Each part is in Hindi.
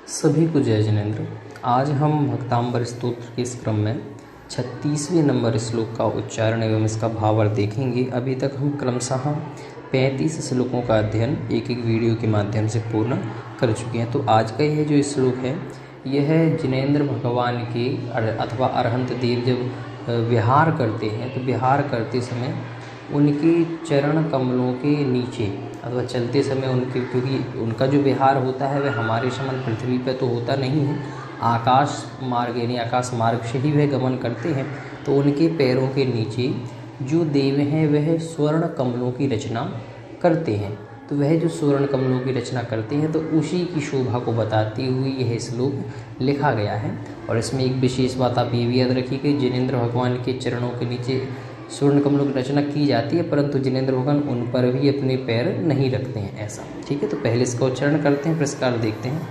सभी को जय जिनेन्द्र। आज हम भक्तांबर स्तोत्र के इस क्रम में 36वें नंबर श्लोक का उच्चारण एवं इसका भावार्थ देखेंगे। अभी तक हम क्रमशः 35 श्लोकों का अध्ययन एक एक वीडियो के माध्यम से पूर्ण कर चुके हैं। तो आज का यह जो श्लोक है यह जिनेन्द्र भगवान के अथवा अरहंत देव जब विहार करते हैं तो विहार करते समय उनके चरण कमलों के नीचे अथवा चलते समय उनके, क्योंकि उनका जो विहार होता है वह हमारे समान पृथ्वी पर तो होता नहीं है, आकाश मार्ग यानी आकाश मार्ग से ही वह गमन करते हैं। तो उनके पैरों के नीचे जो देव हैं वह स्वर्ण कमलों की रचना करते हैं। तो वह जो स्वर्ण कमलों की रचना करते हैं तो उसी की शोभा को बताते हुए यह श्लोक लिखा गया है। और इसमें एक विशेष बात आप ये भी याद रखिए कि जिनेन्द्र भगवान के चरणों के नीचे स्वर्ण कमलों की रचना की जाती है, परंतु जिनेन्द्र भगवान उन पर भी अपने पैर नहीं रखते हैं, ऐसा। ठीक है, तो पहले इसका उच्चारण करते हैं, पुरस्कार देखते हैं।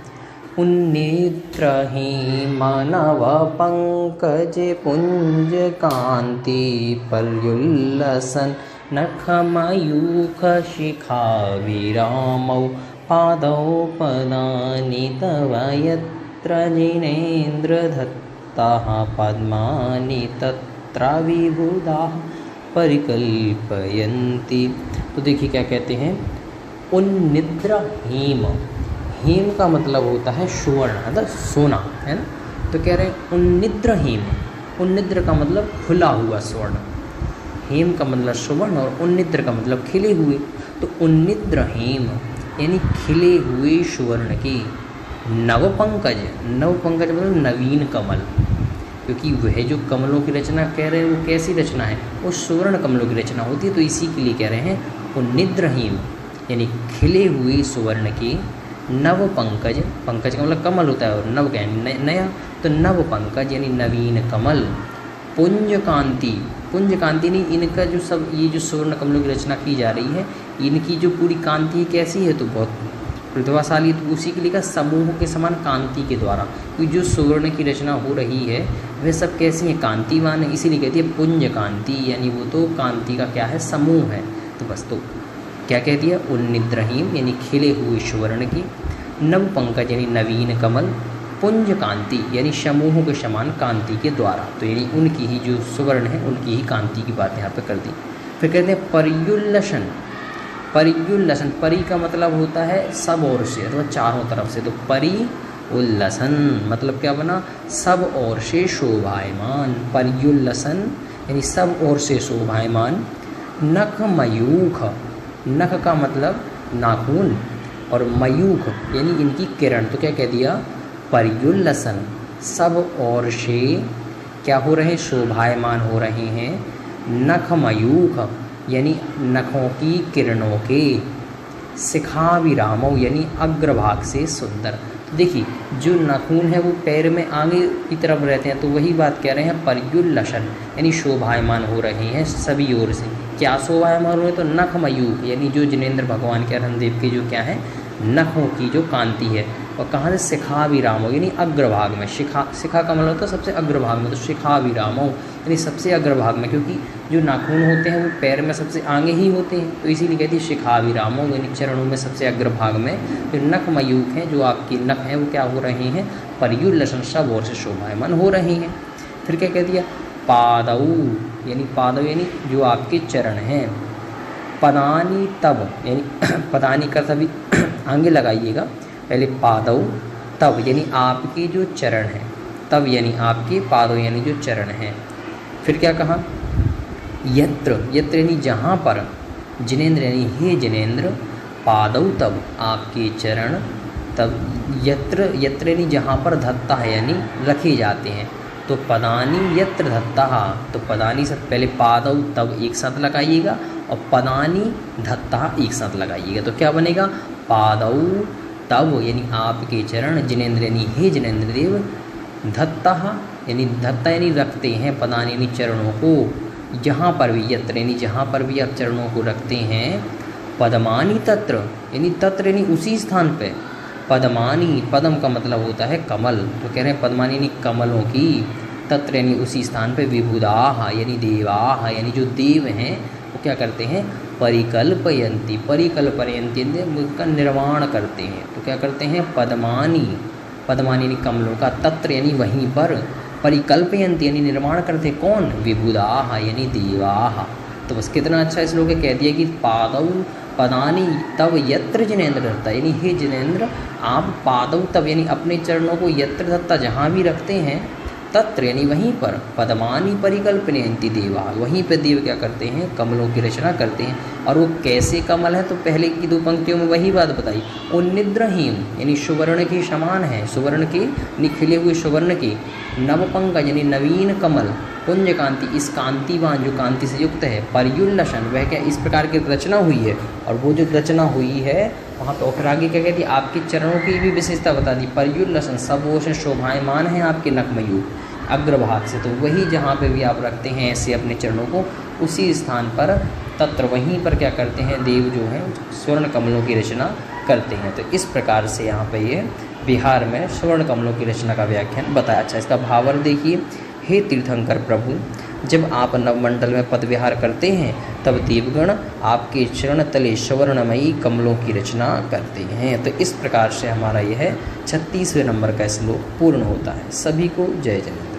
उन्निद्रहि मानव पंकज पुंज कांति पर्युल्लसन नखमयूख शिखा विरामौ पादौ पदानि तव यत्र जिनेन्द्र दत्ताः पद्मानि तत्र विबुधाः परिकल्पयन्ति। तो देखिए क्या कहते हैं, उन्निद्र हेम। हेम का मतलब होता है सुवर्ण, मतलब सोना, है ना। तो कह रहे हैं उन्निद्र हेम। उन्निद्र का मतलब खुला हुआ स्वर्ण, हेम का मतलब सुवर्ण और उन्निद्र का मतलब खिले हुए। तो उन्निद्र हेम यानी खिले हुए सुवर्ण की नवपंकज। नवपंकज मतलब नवीन कमल, क्योंकि वह जो कमलों की रचना कह रहे हैं वो कैसी रचना है, वो सुवर्ण कमलों की रचना होती है। तो इसी के लिए कह रहे हैं उन्निद्र हेम यानी खिले हुए सुवर्ण की नव पंकज। पंकज का मतलब कमल होता है और नव क्या नया, तो नव पंकज यानी नवीन कमल। पुंज कांति, पुंज कांति नहीं, इनका जो सब ये जो स्वर्ण कमलों की रचना की जा रही है इनकी जो पूरी कांति कैसी है तो बहुत प्रतिभाशाली। तो उसी के लिए समूह के समान कांति के द्वारा, क्योंकि जो सुवर्ण की रचना हो रही है वह सब कैसी है, कांतिवान है, इसीलिए कहती है पुंज कांति, यानी वो तो कांति का क्या है, समूह है। तो बस तो क्या कह दिया, उन्निद्रहीम यानी खिले हुए सुवर्ण की, नव पंकज यानी नवीन कमल, पुंज कांति यानी समूह के समान कांति के द्वारा। तो यानी उनकी ही जो सुवर्ण है उनकी ही कांति की बात यहाँ पर कर दी। फिर कहते हैं पर्युल्लसन। पर्युल्लसन, परि का मतलब होता है सब ओर से अथवा चारों तरफ से। तो परि उल्लसन मतलब क्या बना, सब ओर से शोभायमान। पर्युल्लसन यानी सब ओर से शोभायमान। नख मयूख, नख का मतलब नाखून और मयूख यानी इनकी किरण। तो क्या कह दिया, पर्युल्लसन सब ओर से क्या हो रहे, शोभायमान हो रहे हैं। नख मयूख यानी नखों की किरणों के। शिखा विरामो यानी अग्रभाग से सुंदर। तो देखिए जो नाखून है वो पैर में आगे की तरफ रहते हैं, तो वही बात कह रहे हैं पर्युल्लसन यानी शोभायमान हो रहे हैं सभी ओर से। क्या शोभायमान हो रहे, तो नख मयूख यानी जो जिनेन्द्र भगवान के अरहंत के जो क्या है नखों की जो कांति है। और कहाँ से, शिखा विरामो यानी अग्रभाग में। शिखा, शिखा का मतलब होता है सबसे अग्रभाग में, तो शिखा विरामो यानी सबसे अग्रभाग में, क्योंकि जो नाखून होते हैं वो पैर में सबसे आगे ही होते हैं, तो इसीलिए कहती है शिखा विरामो यानी चरणों में सबसे अग्रभाग में। जो नख मयूख हैं, जो आपकी नख हैं वो क्या हो रहे हैं, पर्युल्लसन सब ओर से शोभायमान हो रहे हैं। फिर क्या कह दिया, पादौ यानी पादौ यानी जो आपके चरण हैं। पदानी तब यानी पदानी का तभी आगे लगाइएगा, पहले पादौ तब यानी आपके जो चरण हैं, तब यानी आपके, पादौ यानी जो चरण हैं। फिर क्या कहा, यत्र, यत्र यानी जहाँ पर, जिनेन्द्र यानी हे जिनेन्द्र, पादौ तब आपके चरण, तब यत्र, यत्र यानी जहाँ पर धत्ता है यानी रखे जाते हैं। तो पदानी यत्र धत्ता, तो पदानी से पहले पादौ तब एक साथ लगाइएगा और पदानी धत्ता एक साथ लगाइएगा, तो क्या बनेगा, पादौ तब यानी आपके चरण, जिनेन्द्र यानी हे जिनेन्द्र देव, धत्ता यानी धत्ता यानी रखते हैं, पदानी यानी चरणों को, जहाँ पर भी, यत्र यानी जहाँ पर भी आप चरणों को रखते हैं। पदमानी तत्र यानी तत्र यानी उसी स्थान पे, पदमानी, पदम का मतलब होता है कमल, तो कह रहे हैं पदमानी यानी कमलों की, तत्र यानी उसी स्थान पे, विबुधाः यानी देवाः यानी जो देव हैं वो क्या करते हैं, परिकल्पयन्ति, परिकल्पयन्ति उसका निर्माण करते हैं। तो क्या करते हैं, पद्मानी पद्मानी कमलों का, तत्र यानी वहीं पर, परिकल्पयन्ति यानी निर्माण करते कौन, विबुधाः यानी देवाः। तो बस कितना अच्छा श्लोक है, कह दिया कि पादौ पदानी तव यत्र जिनेन्द्र दत्ता, यानी हे जिनेन्द्र आप पादौ तव यानी अपने चरणों को यत्र दत्ता जहाँ भी रखते हैं, तत्र यानी वहीं पर, पद्मानी परिकल्पयन्ति देवा, वहीं पर देव क्या करते हैं, कमलों की रचना करते हैं। और वो कैसे कमल है, तो पहले की 2 पंक्तियों में वही बात बताई, उन्निद्रहीन यानी सुवर्ण के समान है, सुवर्ण के निखिले हुए सुवर्ण के, नवपंकज यानी नवीन कमल, पुंज कांति इस कांतिवान जो कांति से युक्त है, पर्युल्लसन वह क्या इस प्रकार की रचना हुई है। और वो जो रचना हुई है वहाँ पर फिर आगे क्या कहती है, आपके चरणों की भी विशेषता बता दी, पर्युल्लसन सब ओर से शोभायमान है आपके नखमयूर अग्रभाग से, तो वही जहाँ पे भी आप रखते हैं ऐसे अपने चरणों को, उसी स्थान पर तत्र वहीं पर क्या करते हैं, देव जो हैं स्वर्ण कमलों की रचना करते हैं। तो इस प्रकार से यहाँ पे ये बिहार में स्वर्ण कमलों की रचना का व्याख्यान बताया। अच्छा, इसका भावार्थ देखिए, हे तीर्थंकर प्रभु, जब आप नवमंडल में पद विहार करते हैं तब देवगण आपके चरण तले स्वर्णमयी कमलों की रचना करते हैं। तो इस प्रकार से हमारा यह 36वें नंबर का श्लोक पूर्ण होता है। सभी को जय जय।